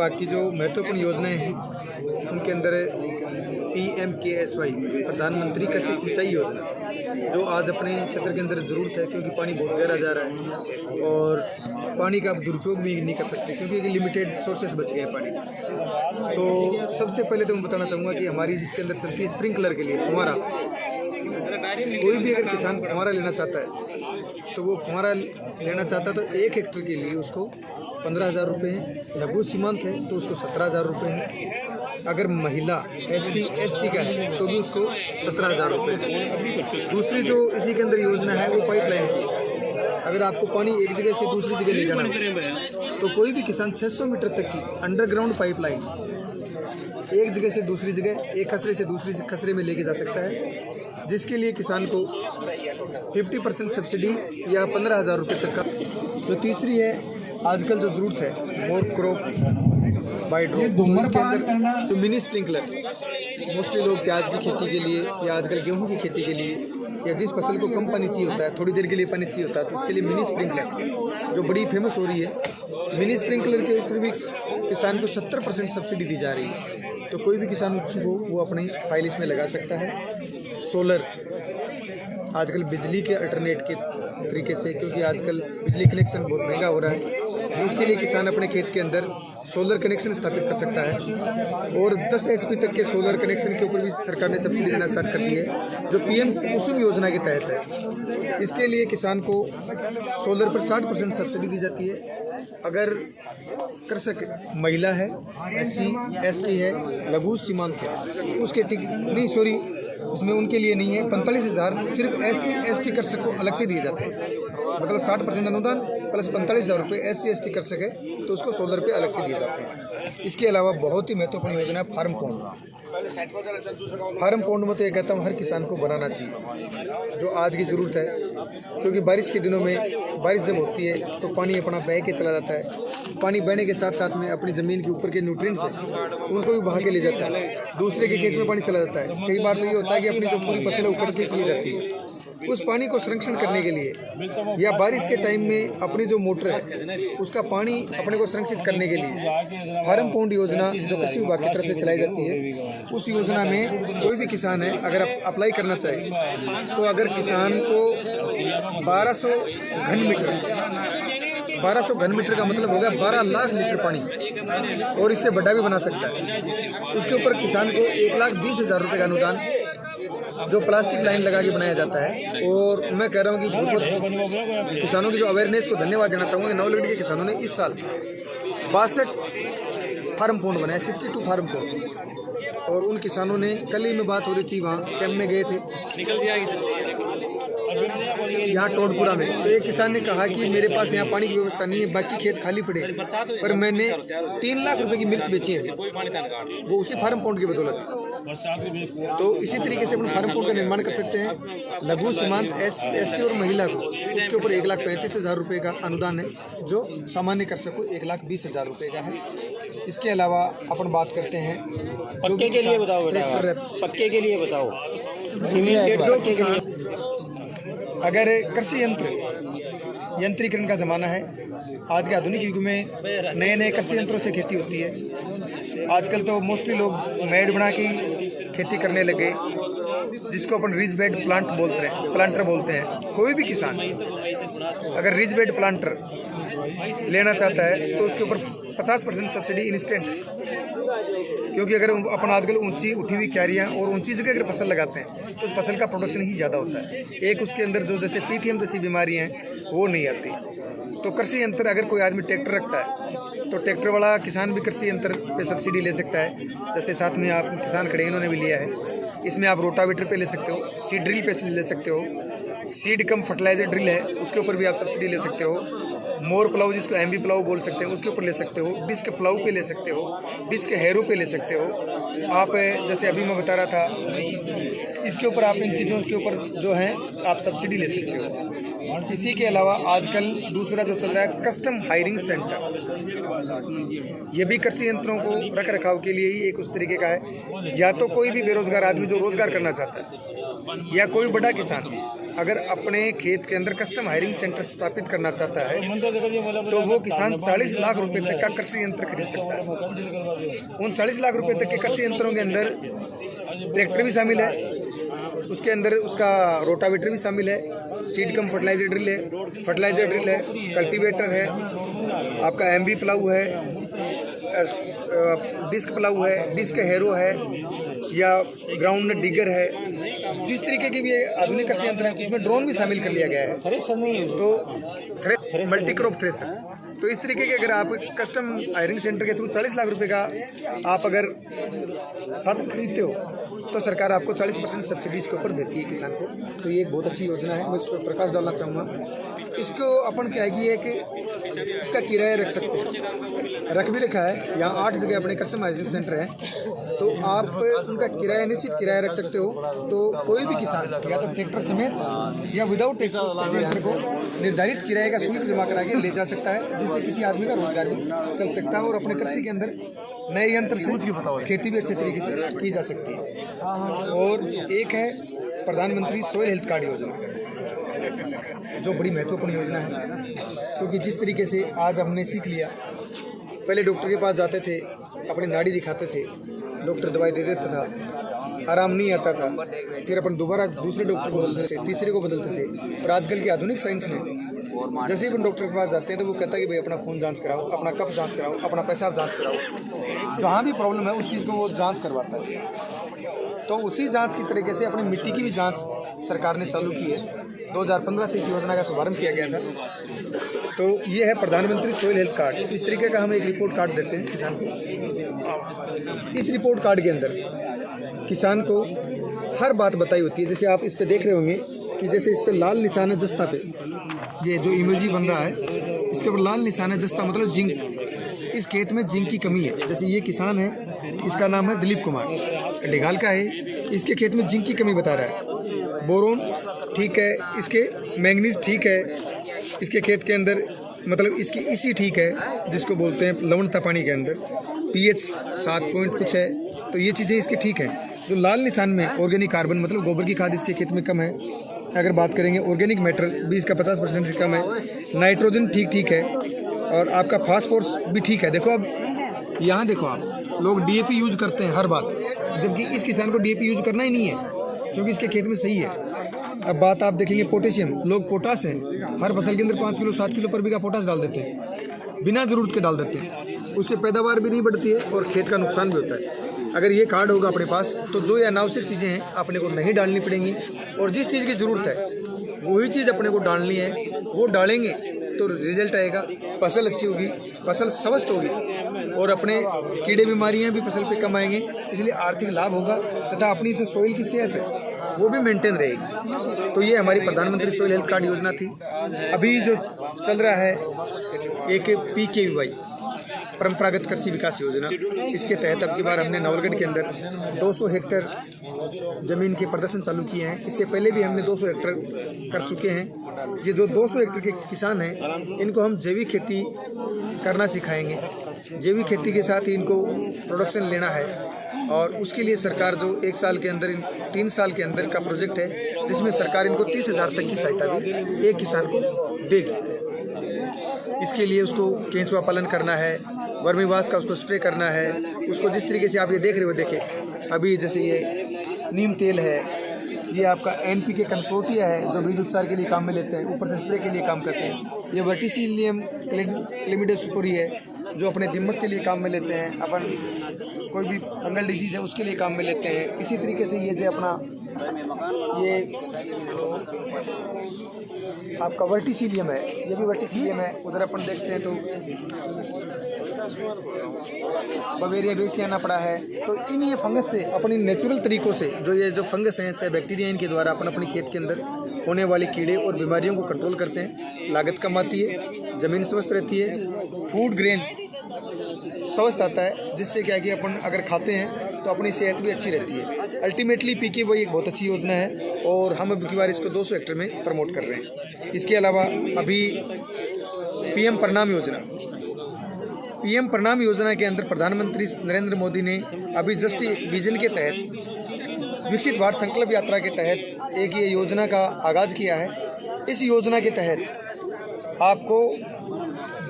विभाग की जो महत्वपूर्ण योजनाएं हैं उनके अंदर PMKSY प्रधानमंत्री कृषि सिंचाई योजना, जो आज अपने क्षेत्र के अंदर ज़रूरत है क्योंकि पानी बहुत गहरा जा रहा है और पानी का आप दुरुपयोग भी नहीं कर सकते क्योंकि लिमिटेड सोर्सेस बच गए हैं पानी। तो सबसे पहले तो मैं बताना चाहूँगा कि हमारी जिसके अंदर चलती है स्प्रिंकलर के लिए फुहारा, कोई भी अगर किसान फुहारा लेना चाहता है तो वो फुहारा लेना चाहता है तो 1 हेक्टर के लिए उसको 15,000 रुपये हैं। लघु सीमांत है तो उसको 17,000 रुपये हैं। अगर महिला SC ST का है तो भी उसको 17,000 रुपये है। दूसरी जो इसी के अंदर योजना है वो पाइपलाइन की, अगर आपको पानी एक जगह से दूसरी जगह ले जाना है तो कोई भी किसान 600 मीटर तक की अंडरग्राउंड पाइपलाइन एक जगह से दूसरी जगह, एक खसरे से दूसरी खसरे में लेके जा सकता है, जिसके लिए किसान को 50% सब्सिडी या 15,000 रुपये तक का। जो तीसरी है आजकल जो ज़रूरत है मोर क्रॉप बाई ड्रॉप, तो इसके अंदर जो मिनी स्प्रिंकलर मोस्टली लोग प्याज की खेती के लिए या आजकल गेहूं की खेती के लिए या जिस फसल को कम पानी चाहिए होता है, थोड़ी देर के लिए पानी चाहिए होता है, तो उसके लिए मिनी स्प्रिंकलर जो बड़ी फेमस हो रही है। मिनी स्प्रिंकलर के ऊपर भी किसान को 70% सब्सिडी दी जा रही है। तो कोई भी किसान उत्सुक हो वो अपनी फाइल इसमें लगा सकता है। सोलर आजकल बिजली के अल्टरनेट के तरीके से, क्योंकि आजकल बिजली कनेक्शन बहुत महंगा हो रहा है, उसके लिए किसान अपने खेत के अंदर सोलर कनेक्शन स्थापित कर सकता है। और 10 HP तक के सोलर कनेक्शन के ऊपर भी सरकार ने सब्सिडी देना स्टार्ट कर दी है, जो PM कुसुम योजना के तहत है। इसके लिए किसान को सोलर पर 60% सब्सिडी दी जाती है। अगर कृषक महिला है, SC ST है, लघु सीमांत है, उसके इसमें उनके लिए नहीं है। 45,000 सिर्फ SC ST कृषक को अलग से दिए जाते हैं, मतलब 60% अनुदान प्लस 45,000 रुपये SC ST कृषक है तो उसको सोलर पे अलग से दिए जाते हैं। इसके अलावा बहुत ही महत्वपूर्ण योजना है फार्म पॉन्ड। फार्म पॉन्ड में तो ये कहता हूँ हर किसान को बनाना चाहिए, जो आज की ज़रूरत है, क्योंकि बारिश के दिनों में बारिश जब होती है तो पानी अपना बह के चला जाता है। पानी बहने के साथ साथ में अपनी ज़मीन के ऊपर के न्यूट्रिएंट्स हैं उनको भी बहा के ले जाता है, दूसरे के खेत में पानी चला जाता है। कई बार तो ये होता है कि अपनी जो पूरी फसल उखड़ के चली जाती है। उस पानी को संरक्षण करने के लिए या बारिश के टाइम में अपनी जो मोटर है उसका पानी अपने को संरक्षित करने के लिए फार्म पॉन्ड योजना जो कृषि विभाग की तरफ से चलाई जाती है, उस योजना में कोई भी किसान है अगर आप अप्लाई करना चाहे तो अगर किसान को 1200 घन मीटर का मतलब हो गया 12 लाख लीटर पानी, और इससे बड़ा भी बना सकता है। उसके ऊपर किसान को 1,20,000 रुपये का अनुदान जो प्लास्टिक लाइन लगा के बनाया जाता है। और मैं कह रहा हूँ कि बहुत किसानों की जो अवेयरनेस को धन्यवाद देना चाहूँगा कि नवलगढ़ के किसानों ने इस साल 62 फार्म पॉन्ड बनाए, 62 फार्म पॉन्ड। और उन किसानों ने, कल ही में बात हो रही थी, वहाँ कैंप में गए थे यहाँ टोडपुरा में, तो एक किसान ने कहा कि मेरे पास यहाँ पानी की व्यवस्था नहीं है, बाकी खेत खाली पड़े, पर मैंने 3 लाख रुपए की मिर्च बेची है, वो उसी फार्म पॉन्ड की बदौलत। तो इसी तरीके से अपन फार्म पॉन्ड का निर्माण कर सकते हैं। लघु सीमांत SC ST और महिला को उसके ऊपर 1,35,000 रुपये का अनुदान है, जो सामान्य कृषक को 1,20,000 रुपये का है। इसके अलावा अपन बात करते हैं पक्के के लिए बताओ, पक्के के लिए बताओ, अगर कृषि यंत्रीकरण का ज़माना है, आज के आधुनिक युग में नए नए कृषि यंत्रों से खेती होती है। आजकल तो मोस्टली लोग मैड बना के खेती करने लगे, जिसको अपन रिज बेड प्लांटर बोलते हैं। कोई भी किसान अगर रिज बेड प्लांटर लेना चाहता है तो उसके ऊपर 50% सब्सिडी इंस्टेंट है, क्योंकि अगर अपन आजकल ऊंची उठी हुई क्यारियाँ और ऊंची जगह अगर फसल लगाते हैं तो उस फसल का प्रोडक्शन ही ज़्यादा होता है। एक उसके अंदर जो जैसे PTM जैसी बीमारियाँ हैं वो नहीं आती। तो कृषि यंत्र अगर कोई आदमी ट्रैक्टर रखता है तो ट्रैक्टर वाला किसान भी कृषि यंत्र पे सब्सिडी ले सकता है। जैसे साथ में आप किसान खड़े, इन्होंने भी लिया है। इसमें आप रोटावेटर पे ले सकते हो, सीड ड्रिल पे ले सकते हो, सीड कम फर्टिलाइजर ड्रिल है उसके ऊपर भी आप सब्सिडी ले सकते हो। मोर प्लाऊ जिसको MB प्लाऊ बोल सकते हैं उसके ऊपर ले सकते हो, डिस्क प्लाऊ पे ले सकते हो, डिस्क हैरो पे ले सकते हो आप। जैसे अभी मैं बता रहा था, इसके ऊपर आप इन चीज़ों के ऊपर जो है आप सब्सिडी ले सकते हो। इसी के अलावा आजकल दूसरा जो चल रहा है कस्टम हायरिंग सेंटर, ये भी कृषि यंत्रों को रख रखाव के लिए ही एक उस तरीके का है। या तो कोई भी बेरोजगार आदमी जो रोजगार करना चाहता है या कोई बड़ा किसान अगर अपने खेत के अंदर कस्टम हायरिंग सेंटर स्थापित करना चाहता है तो वो किसान 40 लाख रुपए तक का कृषि यंत्र खरीद सकता है। उन 40 लाख रुपए तक के कृषि यंत्रों के अंदर ट्रैक्टर भी शामिल है, उसके अंदर उसका रोटावेटर भी शामिल है, सीड कम फर्टिलाइजर ड्रिल है, कल्टीवेटर है, आपका एमबी प्लाऊ है, डिस्क प्लाऊ है, डिस्क हैरो है या ग्राउंड डिगर है। जिस तरीके के भी आधुनिक कृषि यंत्र है उसमें ड्रोन भी शामिल कर लिया गया है। तो मल्टी क्रॉप थ्रेशर, तो इस तरीके के अगर आप कस्टम हायरिंग सेंटर के थ्रू 40 लाख रुपए का आप अगर साधन खरीदते हो तो सरकार आपको 40% सब्सिडी इसके ऊपर देती है किसान को। तो ये एक बहुत अच्छी योजना है, मैं इस पर प्रकाश डालना चाहूँगा। इसको अपन क्या है कि इसका किराया रख सकते हैं, रख भी रखा है। यहाँ 8 जगह अपने कस्टम हायरिंग सेंटर है, तो आप उनका किराया निश्चित किराया रख सकते हो। तो कोई भी किसान या तो ट्रैक्टर समेत या विदाउट ट्रैक्टर कृषि यंत्र को निर्धारित किराए का शुल्क जमा करा के ले जा सकता है, जिससे किसी आदमी का रोजगार भी चल सकता है और अपने कृषि के अंदर नए यंत्र से खेती भी अच्छे तरीके से की जा सकती है। और एक है प्रधानमंत्री सॉइल हेल्थ कार्ड योजना, जो बड़ी महत्वपूर्ण योजना है, क्योंकि जिस तरीके से आज हमने सीख लिया, पहले डॉक्टर के पास जाते थे, अपनी नाड़ी दिखाते थे, डॉक्टर दवाई दे देता था, आराम नहीं आता था, फिर अपन दोबारा दूसरे डॉक्टर को बदलते थे, तीसरे को बदलते थे। और आजकल की आधुनिक साइंस ने जैसे ही अपन डॉक्टर के पास जाते हैं तो वो कहता है कि भाई अपना खून जांच कराओ, अपना कफ जांच कराओ, अपना पेशाब जांच कराओ, जहाँ भी प्रॉब्लम है उस चीज़ को वो जांच करवाता है। तो उसी जांच की तरीके से अपनी मिट्टी की भी जांच सरकार ने चालू की है। 2015 से इस योजना का शुभारंभ किया गया था। तो ये है प्रधानमंत्री सॉइल हेल्थ कार्ड। इस तरीके का हम एक रिपोर्ट कार्ड देते हैं किसान को। इस रिपोर्ट कार्ड के अंदर किसान को हर बात बताई होती है। जैसे आप इस पे देख रहे होंगे कि जैसे इस पे लाल निशान है जस्ता पे, ये जो इमोजी बन रहा है इसके ऊपर लाल निशान है जस्ता, मतलब जिंक, इस खेत में जिंक की कमी है। जैसे ये किसान है, इसका नाम है दिलीप कुमार, ढिगाल का है, इसके खेत में जिंक की कमी बता रहा है। बोरोन ठीक है, इसके मैंगनीज ठीक है, इसके खेत के अंदर मतलब इसकी इसी ठीक है, जिसको बोलते हैं लवणता पानी के अंदर, पीएच 7 पॉइंट कुछ है। तो ये चीज़ें इसकी ठीक हैं। जो लाल निशान में ऑर्गेनिक कार्बन मतलब गोबर की खाद इसके खेत में कम है। अगर बात करेंगे ऑर्गेनिक मैटर भी इसका 50% से कम है। नाइट्रोजन ठीक है और आपका फास्फोरस भी ठीक है। देखो अब यहाँ देखो, आप लोग डीएपी यूज करते हैं हर बार, जबकि इस किसान को डीएपी यूज करना ही नहीं है क्योंकि इसके खेत में सही है। अब बात आप देखेंगे पोटेशियम, लोग पोटास है हर फसल के अंदर 5 किलो 7 किलो पर बीघा पोटास डाल देते हैं, बिना ज़रूरत के डाल देते हैं। उससे पैदावार भी नहीं बढ़ती है और खेत का नुकसान भी होता है। अगर ये कार्ड होगा अपने पास तो जो ये अनावश्यक चीज़ें हैं अपने को नहीं डालनी पड़ेंगी और जिस चीज़ की ज़रूरत है वही चीज़ अपने को डालनी है, वो डालेंगे तो रिजल्ट आएगा, फसल अच्छी होगी, फसल स्वस्थ होगी और अपने कीड़े बीमारियां भी फसल पे कम आएंगे, इसलिए आर्थिक लाभ होगा तथा अपनी जो सोइल की सेहत है वो भी मेंटेन रहेगी। तो ये हमारी प्रधानमंत्री सॉइल हेल्थ कार्ड योजना थी। अभी जो चल रहा है एक PKVY परंपरागत कृषि विकास योजना, इसके तहत अब की बार हमने नवलगढ़ के अंदर 200 हेक्टेयर ज़मीन के प्रदर्शन चालू किए हैं। इससे पहले भी हमने 200 हेक्टेयर कर चुके हैं। ये जो 200 हेक्टेयर के किसान हैं इनको हम जैविक खेती करना सिखाएंगे। जैविक खेती के साथ ही इनको प्रोडक्शन लेना है और उसके लिए सरकार जो 1 साल के अंदर 3 साल के अंदर का प्रोजेक्ट है, जिसमें सरकार इनको 30,000 तक की सहायता भी एक किसान को देगी। इसके लिए उसको केंचुआ पालन करना है, वर्मीवाश का उसको स्प्रे करना है, उसको जिस तरीके से आप ये देख रहे हो, देखिए अभी जैसे ये नीम तेल है, ये आपका NPK कंसोर्टिया है जो बीज उपचार के लिए काम में लेते हैं, ऊपर से स्प्रे के लिए काम करते हैं। ये वर्टिसिलियम क्लेमिडोस्पोरी है जो अपने दिमक के लिए काम में लेते हैं, अपन कोई भी फंगल डिजीज है उसके लिए काम में लेते हैं। इसी तरीके से ये जो अपना ये आपका वर्टिसिलियम है, ये भी वर्टिसिलियम है। उधर अपन देखते हैं तो बवेरिया बेसियाना पड़ा है। तो इन ये फंगस से अपनी नेचुरल तरीक़ों से जो ये जो फंगस हैं चाहे बैक्टीरिया, इनके द्वारा अपन अपनी खेत के अंदर होने वाले कीड़े और बीमारियों को कंट्रोल करते हैं। लागत कम आती है, ज़मीन स्वस्थ रहती है, फूड ग्रेन स्वस्थ आता है, जिससे क्या कि अपन अगर खाते हैं तो अपनी सेहत भी अच्छी रहती है। अल्टीमेटली PKVY एक बहुत अच्छी योजना है और हम अब की बार इसको 200 हेक्टेयर में प्रमोट कर रहे हैं। इसके अलावा अभी PM प्रणाम योजना, PM प्रणाम योजना के अंदर प्रधानमंत्री नरेंद्र मोदी ने अभी जस्ट विजन के तहत विकसित भारत संकल्प यात्रा के तहत एक ये योजना का आगाज़ किया है। इस योजना के तहत आपको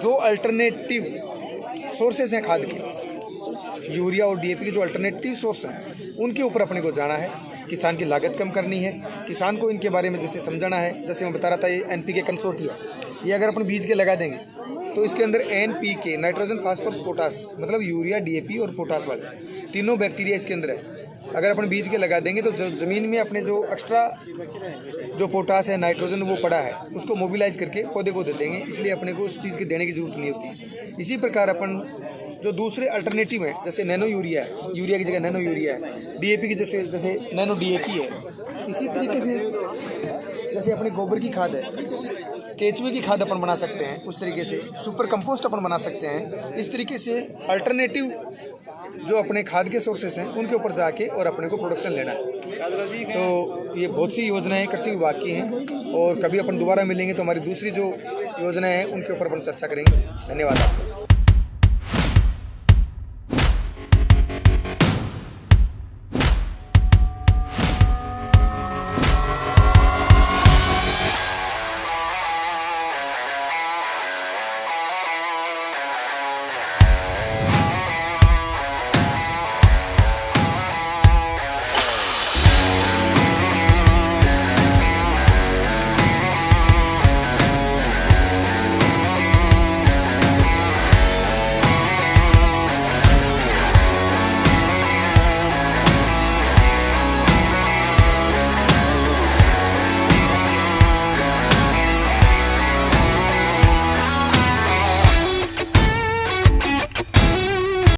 जो अल्टरनेटिव सोर्सेज हैं खाद के, यूरिया और डीएपी के जो अल्टरनेटिव सोर्स हैं उनके ऊपर अपने को जाना है। किसान की लागत कम करनी है, किसान को इनके बारे में जैसे समझाना है। जैसे मैं बता रहा था ये एनपीके कंसोर्टिया, ये अगर अपन बीज के लगा देंगे तो इसके अंदर एनपीके नाइट्रोजन फास्फोरस पोटास मतलब यूरिया डीएपी और पोटास वाले तीनों बैक्टीरिया इसके अंदर है। अगर अपन बीज के लगा देंगे तो ज़मीन में अपने जो एक्स्ट्रा जो पोटास है नाइट्रोजन वो पड़ा है उसको मोबिलाइज करके पौधे को दे देंगे, इसलिए अपने को उस चीज़ की देने की ज़रूरत नहीं होती। इसी प्रकार अपन जो दूसरे अल्टरनेटिव हैं जैसे नैनो यूरिया है, यूरिया की जगह नैनो यूरिया है, डीएपी की जैसे नैनो डीएपी है, इसी तरीके से जैसे अपने गोबर की खाद है, केचुए की खाद अपन बना सकते हैं, उस तरीके से सुपर कंपोस्ट अपन बना सकते हैं। इस तरीके से अल्टरनेटिव जो अपने खाद के सोर्सेस हैं उनके ऊपर जाके और अपने को प्रोडक्शन लेना है। तो ये बहुत सी योजनाएं कृषि विभाग की हैं और कभी अपन दोबारा मिलेंगे तो हमारी दूसरी जो योजनाएं हैं उनके ऊपर अपन चर्चा करेंगे। धन्यवाद आपका।